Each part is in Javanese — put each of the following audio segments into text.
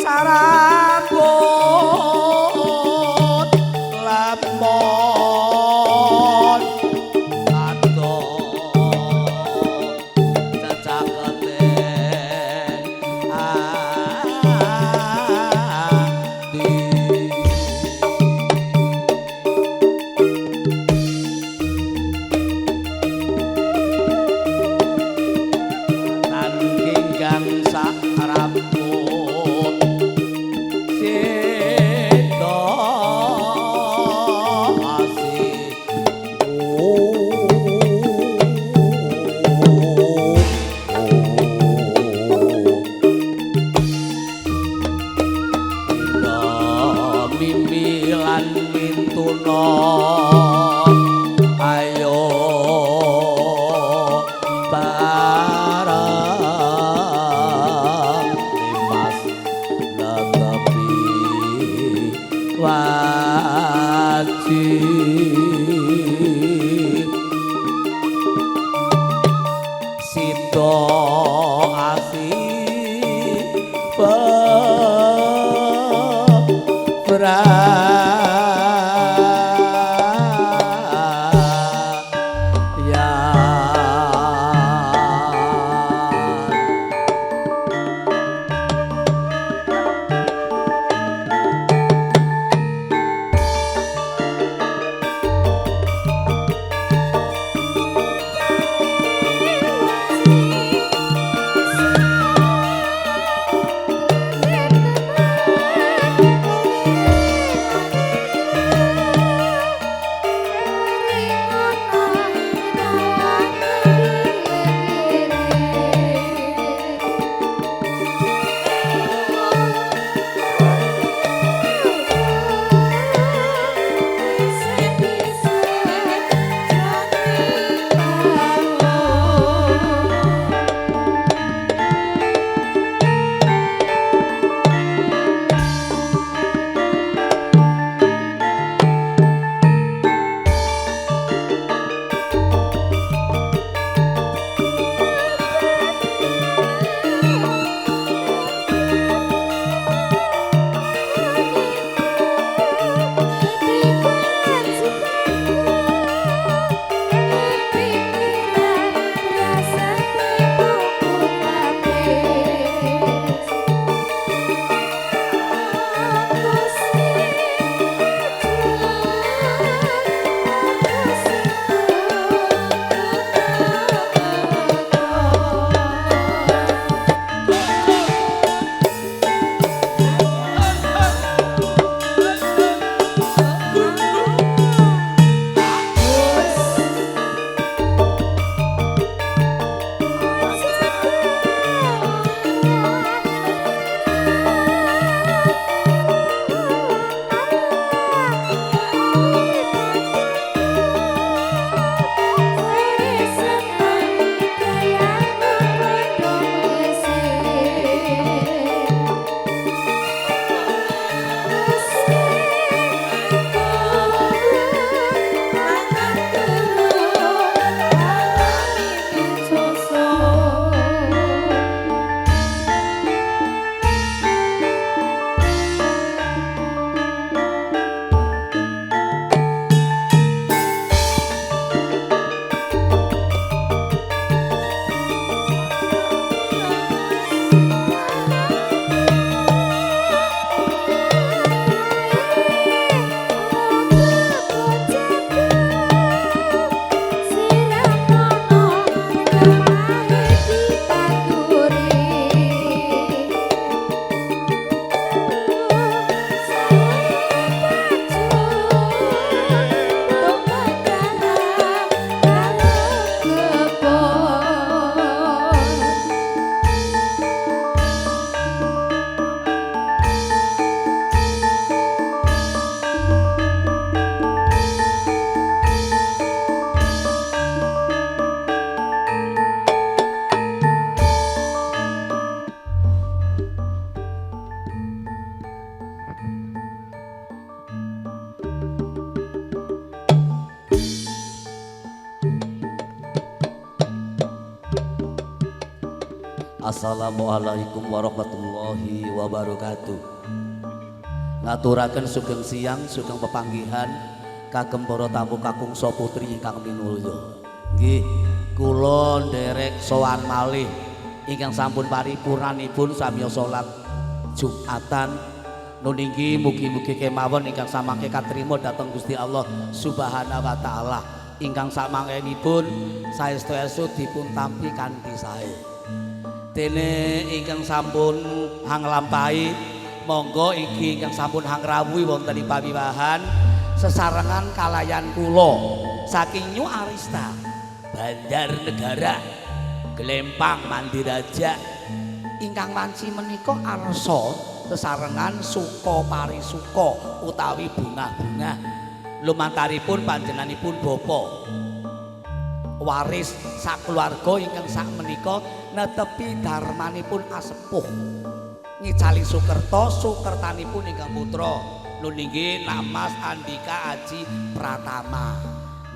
sarambut lemon adoh cacakete ati nan kinggang sarambut sida asih mimi lan mintuna ayo bareng limas netepi wajib sida asih Assalamualaikum warahmatullahi wabarakatuh. Ngaturaken sugeng siang, sugeng pepanggihan kagem para tamu kakung saputri ingkang minulya. Nggih, kula nderek sowan malih ingkang sampun paripurnanipun samiya salat Jumatan. Nun inggih mugi-mugi kemawon ingkang samangke katrima dhateng Gusti Allah Subhanahu wa taala. Ingkang samangkenipun saestu-estu dipun tampi kanthi sae. Dene ingkang sampun hanglampahi monggo iki ingkang sampun hangrawuhi wonten ing pawiwahan sesarengan kalayan kula saking New Arista Banjarnegara Glempang Mandiraja ingkang wanci menika arsa sesarengan suka parisuka utawi bungah-bungah lumantaripun panjenenganipun bapa waris sakeluarga ingkang sak menika netepi darmanipun asepuh ngicali Sukerto sukertanipun ingkang putra nun inggih Namas Andika Aji Pratama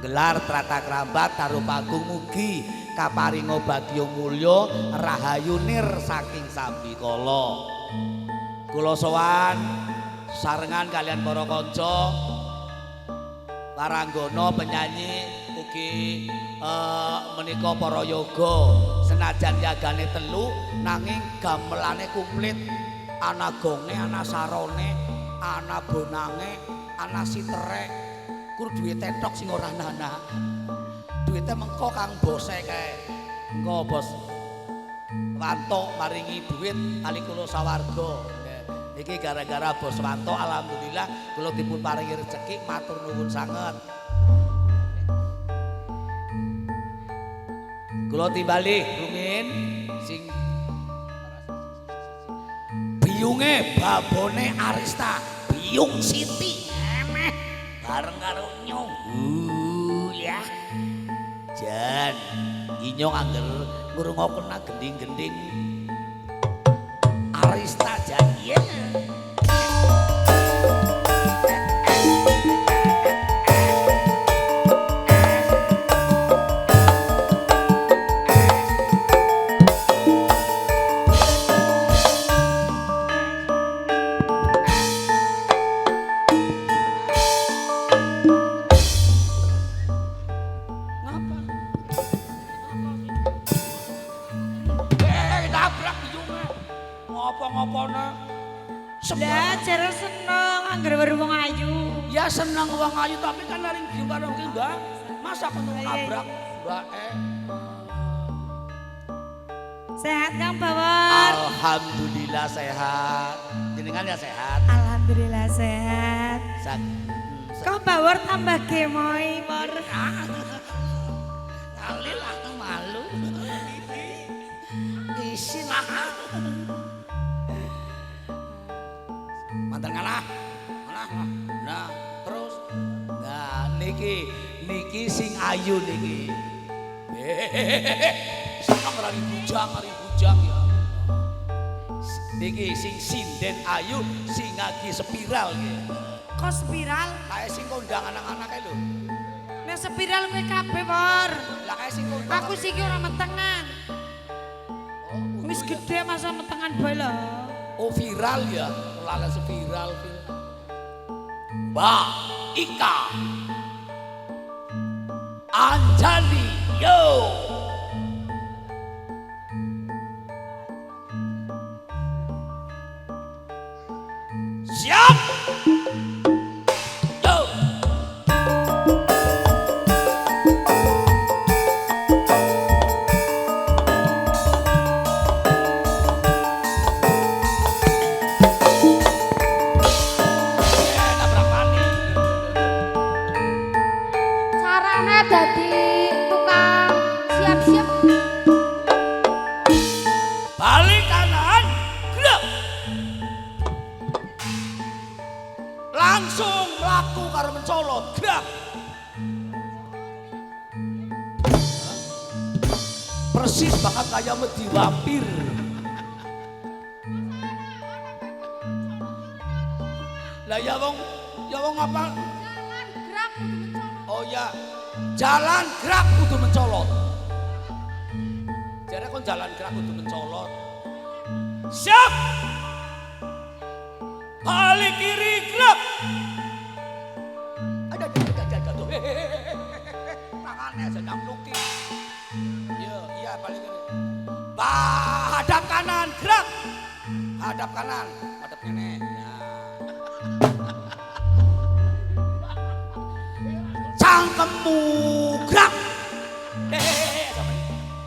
gelar trata krambat tarupagung mugi kaparinga bagya mulya rahayu nir saking sambikala. Kula sowan sarengan kalian para kanca paranggana penyanyi ugi menika para yoga senajan yagane telu nanging gamelane komplit ana gonge ana sarone ana bonange ana siterek kur duwe tetok sing ora ana duwite mengko kang bose kae engko bos Wanto maringi duit kali kula sawarga niki gara-gara bos Wanto alhamdulillah kula dipun paringi rezeki matur nuwun sanget. Kula timbali rumin sing biyunge babone Arista Biyung Siti emeh bareng karo Nyong ya jan Inyong angger ngrungokken gending-gending Arista jan iya Belajar seneng anggar baru wong ayu. Ya seneng wong ayu tapi kan maring biung karo ki, Mbak. Masa ketemu nabrak, Mbak Sehat Kang Bawor? Alhamdulillah sehat. Jenengan ya sehat. Alhamdulillah sehat. Kang Bawor tambah gemoy, Bor. Kali lah malu. Isin lah. Mantan ngalah. Nah, terus. Nah, niki sing ayu niki. Seneng rari bujang ya. Niki sing sinden ayu, sing ngagi spiral nggih. Kok spiral? Kayak sing kondang anak-anak lho. Nek spiral kowe kabeh, Bor. Lah kayak sing kondang. Aku sih ki ora metengan. Wis gede masa metengan bae lho. Oh viral ya, lala seviral. Mbak Ika Anjali yo. Siap. Yo. Carane dadi tukang siap-siap. Balik kanan, gerak. Langsung melaku karo mencolot, gerak. Persis banget kayak medi vampir. Lah ya wong apa? Jalan gerak kudu mencolot. Oh ya, jalan gerak kudu mencolot. Jadi kon jalan gerak kudu mencolot. Siap. Balik kiri gerak. Ada. Tangannya sedang luki. Iya balik kiri. Hadap kanan gerak. Hadap kanan. Hadap nenek. Cangkemmu gerak.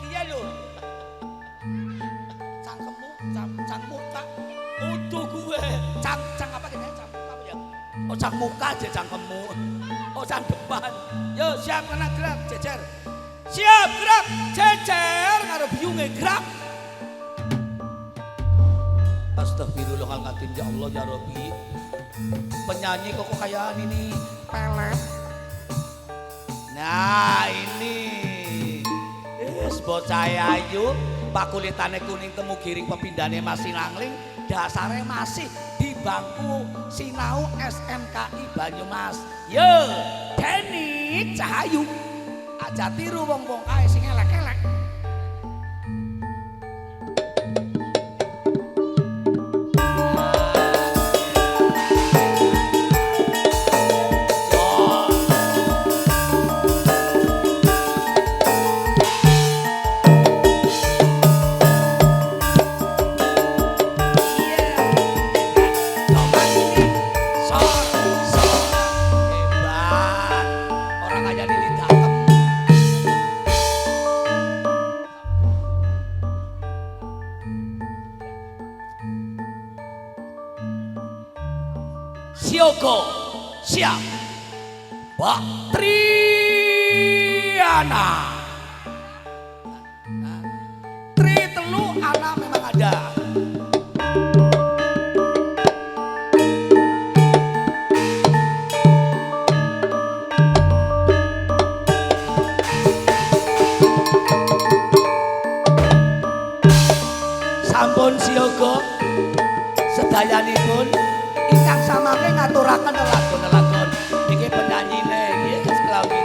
Iya lho. Cangkemmu, cang muka. Udah gue. Cang apa gini? Cang muka apa ya? Oh cang muka aja cangkemmu. Oh cang depan. Yo siap kanan gerak, jejer. Siap gerak, jejer. Ngarep biungnya gerak. Astagfirullahaladzim ya Allah ya Rabbi. Penyanyi kok kayak ini pelet. Nah ini bocah ayu pak kulitane kuning temu giring pepindane masih langling dasare masih di bangku sinau SMKI Banyumas. Yo Deni Cahayu aja tiru wong-wong kae sing elek-elek. Sioko siap Pak Triana Tri telu anak memang ada. Sampun sioko sedayanipun ingkang samangke ngaturaken lelagon-lelagon iki penyanyine nggih sekelawi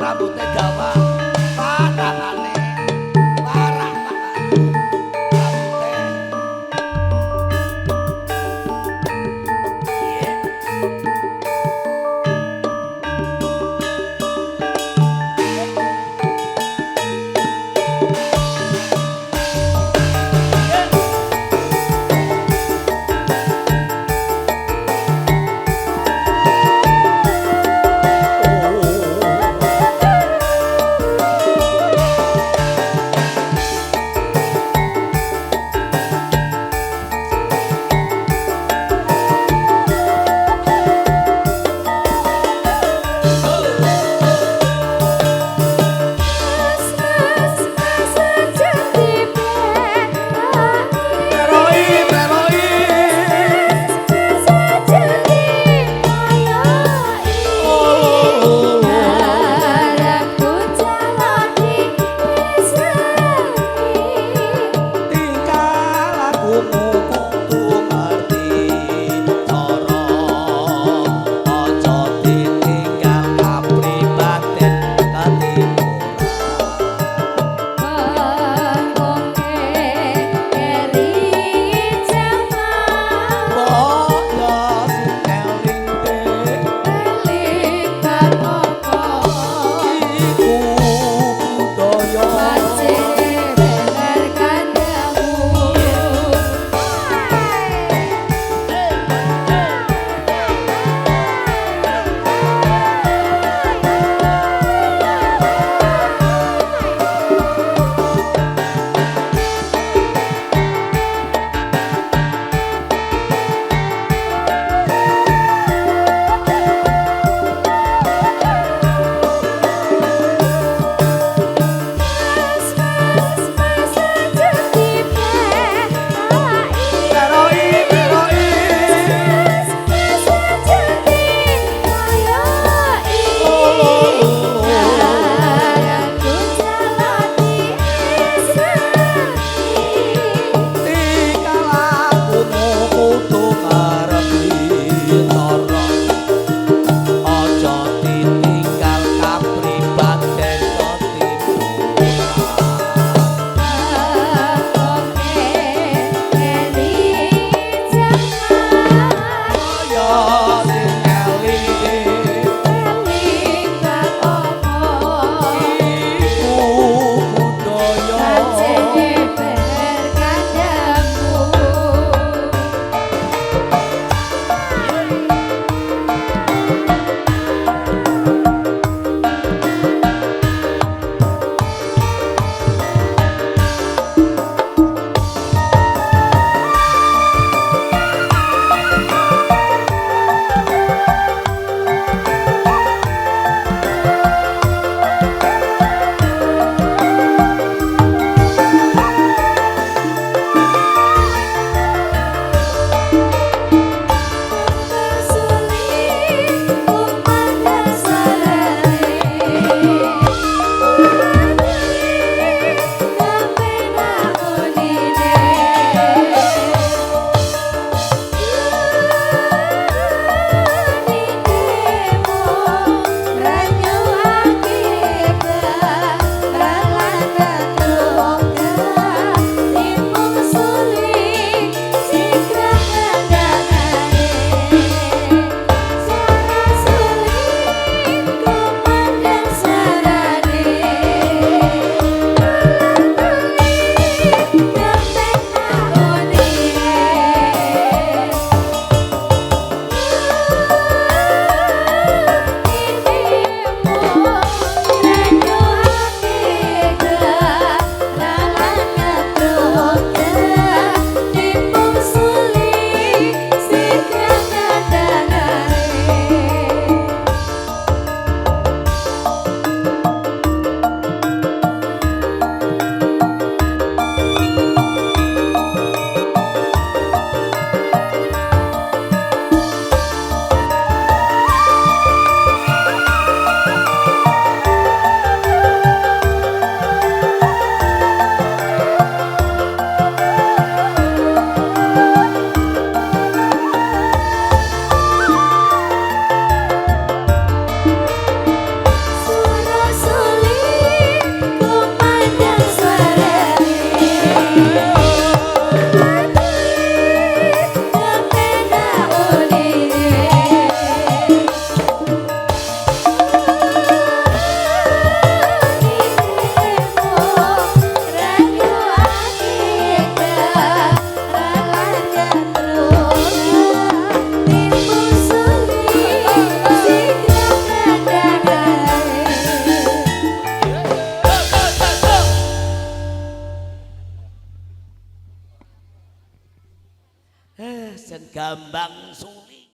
rambutnya dawa patangane warak sen gambang